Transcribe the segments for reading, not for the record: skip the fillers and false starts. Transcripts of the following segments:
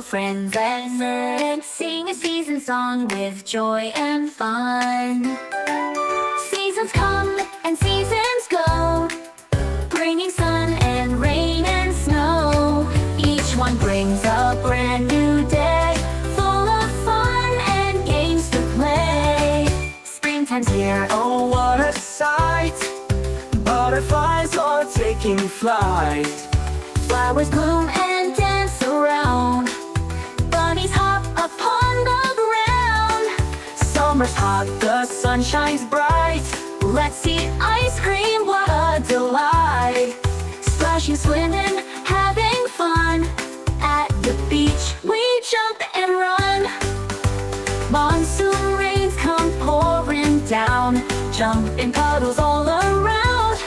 friends and sing a season song with joy and fun. Seasons come and seasons go, bringing sun and rain and snow. Each one brings a brand new day, full of fun and games to play. Springtime's here, Oh, what a sight! Butterflies are taking flight. flowers bloom and dance around, bunnies hop upon the ground. Summer's hot, the sun shines bright. Let's eat ice cream, what a delight. Splashing, swimming, having fun. At the beach we jump and run. Monsoon rains come pouring down, jumping puddles all around.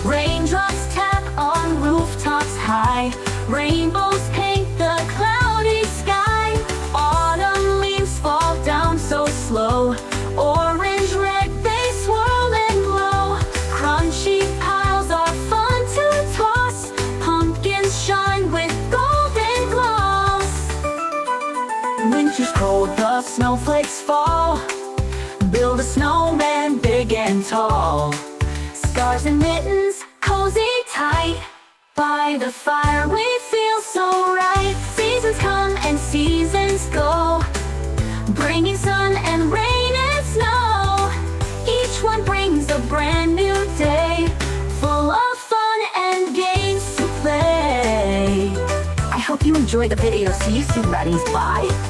Raindrops tap on rooftops high, rainbows paint the cloudy sky. Autumn leaves fall down so slow, orange, red, they swirl and glow. Crunchy piles are fun to toss, pumpkins shine with golden gloss. Winter's cold, the snowflakes fall. Build a snowman big and tall. Scarves and mittens, cozy tight. By the fire we feel so right. Seasons come and seasons go, bringing sun and rain and snow. Each one brings a brand new day, full of fun and games to play. I hope you enjoyed the video. See you soon, buddies. Bye.